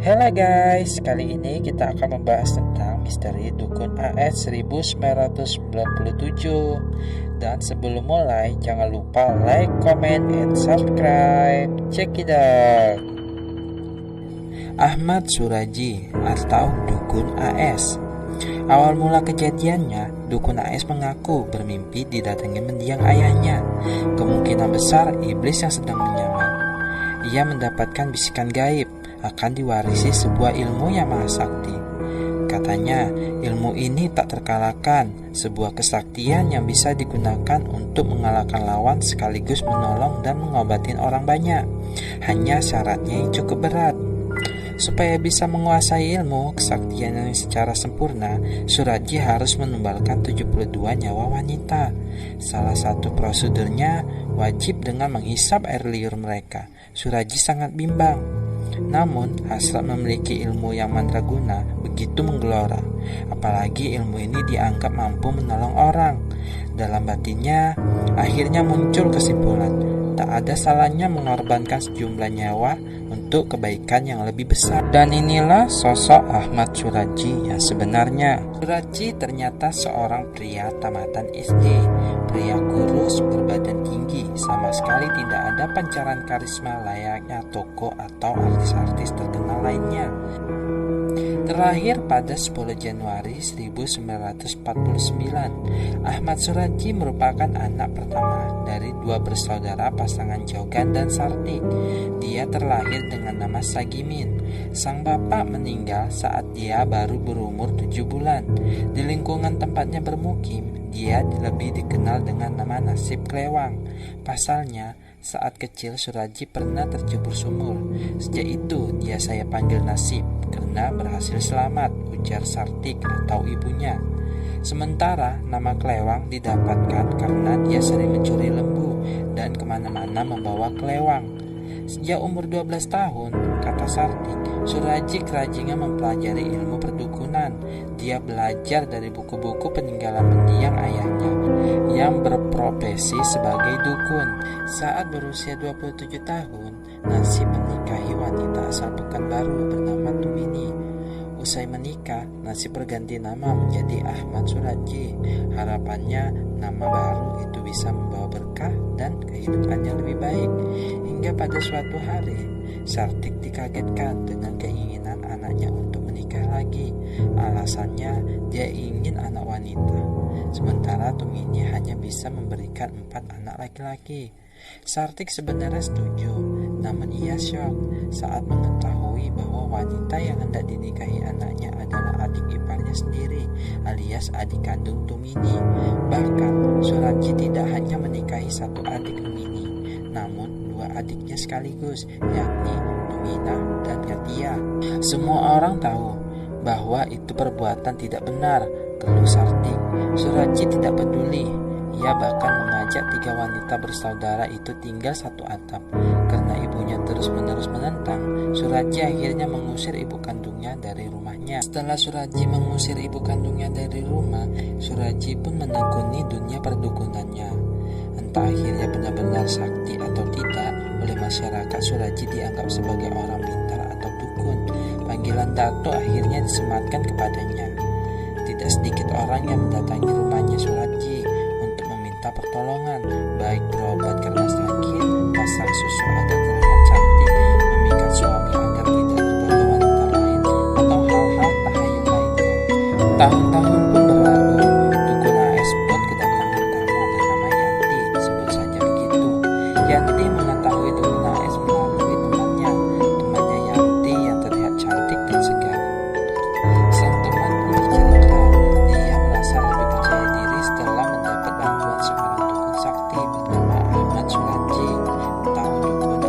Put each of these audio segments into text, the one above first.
Halo guys, kali ini kita akan membahas tentang misteri Dukun AS 1997. Dan sebelum mulai, jangan lupa like, comment, and subscribe. Check it out. Ahmad Suraji atau Dukun AS. Awal mula kejadiannya, Dukun AS mengaku bermimpi didatangi mendiang ayahnya. Kemungkinan besar iblis yang sedang menyamar. Ia mendapatkan bisikan gaib akan diwarisi sebuah ilmu yang maha sakti. Katanya, ilmu ini tak terkalahkan, sebuah kesaktian yang bisa digunakan untuk mengalahkan lawan sekaligus menolong dan mengobatin orang banyak. Hanya syaratnya yang cukup berat. Supaya bisa menguasai ilmu kesaktian yang secara sempurna, Suraji harus menumbalkan 72 nyawa wanita. Salah satu prosedurnya wajib dengan menghisap air liur mereka. Suraji sangat bimbang. Namun, hasrat memiliki ilmu yang mandraguna begitu menggelora. Apalagi ilmu ini dianggap mampu menolong orang. Dalam batinnya, akhirnya muncul kesimpulan, tak ada salahnya mengorbankan sejumlah nyawa untuk kebaikan yang lebih besar. Dan inilah sosok Ahmad Suraji yang sebenarnya. Suraji ternyata seorang pria tamatan SD, pria kurus berbadan tinggi, sama sekali tidak ada pancaran karisma layaknya tokoh atau artis-artis terkenal lainnya. Terakhir pada 10 Januari 1949, Ahmad Suraji merupakan anak pertama dari dua bersaudara pasangan Jogan dan Sartik. Dia terlahir dengan nama Sagimin. Sang bapak meninggal saat dia baru berumur 7 bulan. Di lingkungan tempatnya bermukim, dia lebih dikenal dengan nama Nasib Klewang. Pasalnya, saat kecil Suraji pernah tercebur sumur. Sejak itu dia saya panggil Nasib karena berhasil selamat, ujar Sartik atau ibunya. Sementara nama Klewang didapatkan karena dia sering mencuri lembu dan kemana-mana membawa kelewang. Sejak umur 12 tahun, kata Sartik, Suraji kerajinan mempelajari ilmu perdukunan. Dia belajar dari buku-buku peninggalan mendiang ayahnya yang berprofesi sebagai dukun. Saat berusia 27 tahun, Nasib menikahi wanita asal Pekanbaru bernama Tumini. Usai menikah, Nasib berganti nama menjadi Ahmad Suraji. Harapannya nama baru itu bisa membawa berkah dan kehidupannya lebih baik. Hingga pada suatu hari, Sartik dikagetkan dengan keinginan anaknya untuk menikah lagi. Alasannya, dia ingin anak wanita. Sementara Tumini hanya bisa memberikan 4 anak laki-laki. Sartik sebenarnya setuju, namun ia syok saat mengetahui bahwa wanita yang hendak dinikahi anaknya adalah adik iparnya sendiri, alias adik kandung Tumini. Bahkan, Suraji tidak hanya menikahi satu adik Tumini, namun 2 adiknya sekaligus, yakni Tumina dan Yatia. Semua orang tahu bahwa itu perbuatan tidak benar, keluh Sartik. Suraji tidak peduli. Ia bahkan mengajak 3 wanita bersaudara itu tinggal satu atap. Karena ibunya terus-menerus menentang, Suraji akhirnya mengusir ibu kandungnya dari rumahnya. Setelah Suraji mengusir ibu kandungnya dari rumah, Suraji pun menekuni dunia perdukunannya. Entah akhirnya benar-benar sakti atau tidak, oleh masyarakat Suraji dianggap sebagai orang pintar atau dukun. Panggilan Dato akhirnya disematkan kepadanya. Tidak sedikit orang yang mendatangi rumahnya Suraji untuk meminta pertolongan, baik berobat karena sakit, pasang susu agar terlihat cantik, memikat suami agar tidak tergoda wanita lain, atau hal-hal tahayul lainnya. Tahun-tahun pun berlalu, Dukun AS pun kedatangan tamu bernama Yanti, sebut saja begitu. Yanti mengetahui Dukun AS melalui temannya Yanti yang terlihat cantik dan segar. Sang teman pun bercerita, dia merasa lebih percaya diri setelah mendapat bantuan seorang dukun sakti bernama Ahmad Suraji atau Dukun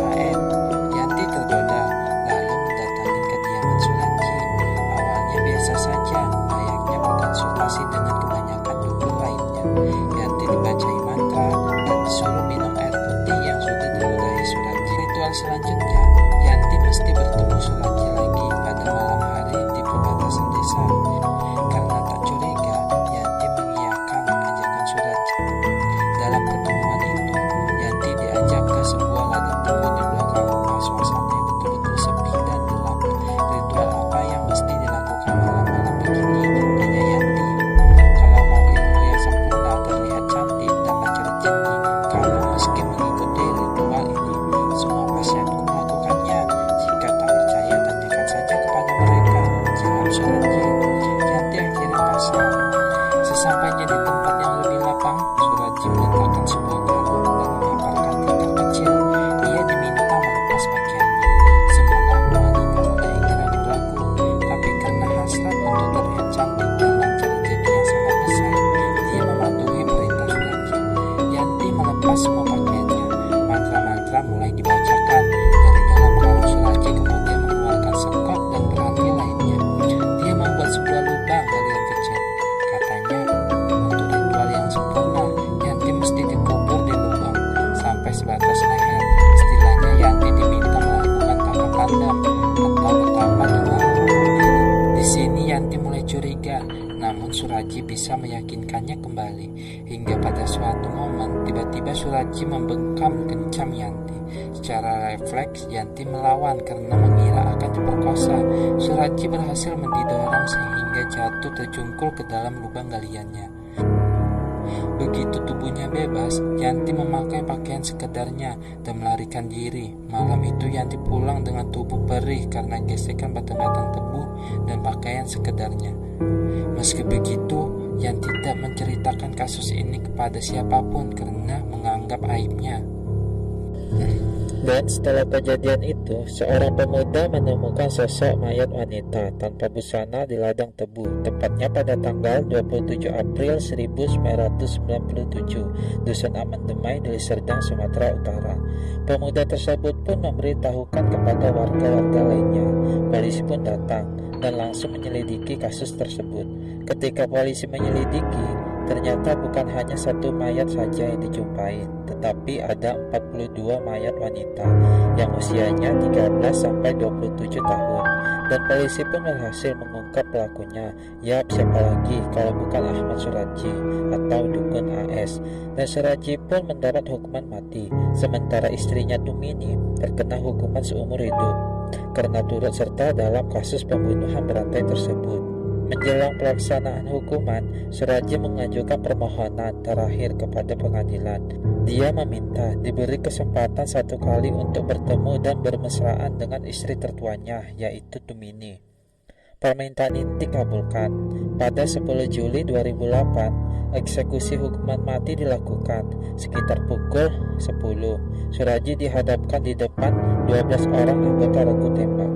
bisa meyakinkannya kembali. Hingga pada suatu momen, tiba-tiba Surajih membekam kencam Yanti. Secara refleks, Yanti melawan karena mengira akan diperkosa. Surajih berhasil mendidorong sehingga jatuh terjungkul ke dalam lubang galiannya. Begitu tubuhnya bebas, Yanti memakai pakaian sekedarnya dan melarikan diri. Malam itu Yanti pulang dengan tubuh perih karena gesekan batang-batang tebu dan pakaian sekedarnya. Meski begitu, Yanti tidak menceritakan kasus ini kepada siapapun karena menganggap aibnya. Dan setelah kejadian itu, seorang pemuda menemukan sosok mayat wanita tanpa busana di ladang tebu, tepatnya pada tanggal 27 April 1997, Dusun Amandemai, Deli Serdang, Sumatera Utara. Pemuda tersebut pun memberitahukan kepada warga-warga lainnya. Polisi pun datang dan langsung menyelidiki kasus tersebut. Ketika polisi menyelidiki, ternyata bukan hanya satu mayat saja yang dijumpai, tetapi ada 42 mayat wanita yang usianya 13 sampai 27 tahun. Dan polisi pun berhasil mengungkap pelakunya. Yap, siapa lagi kalau bukan Ahmad Surajih atau Dukun AS. Dan Surajih pun mendapat hukuman mati, sementara istrinya Tumini terkena hukuman seumur hidup karena turut serta dalam kasus pembunuhan berantai tersebut. Menjelang pelaksanaan hukuman, Surajih mengajukan permohonan terakhir kepada pengadilan. Dia meminta diberi kesempatan satu kali untuk bertemu dan bermesraan dengan istri tertuanya, yaitu Tumini. Permintaan ini dikabulkan. Pada 10 Juli 2008, eksekusi hukuman mati dilakukan. Sekitar pukul 10, Surajih dihadapkan di depan 12 orang anggota regu tembak.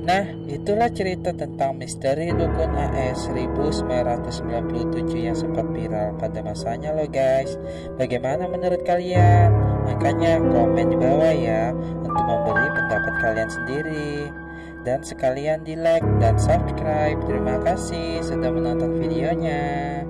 Nah, itulah cerita tentang misteri Dukun AS 1997 yang sempat viral pada masanya loh guys. Bagaimana menurut kalian? Makanya komen di bawah ya untuk memberi pendapat kalian sendiri. Dan sekalian di like dan subscribe. Terima kasih sudah menonton videonya.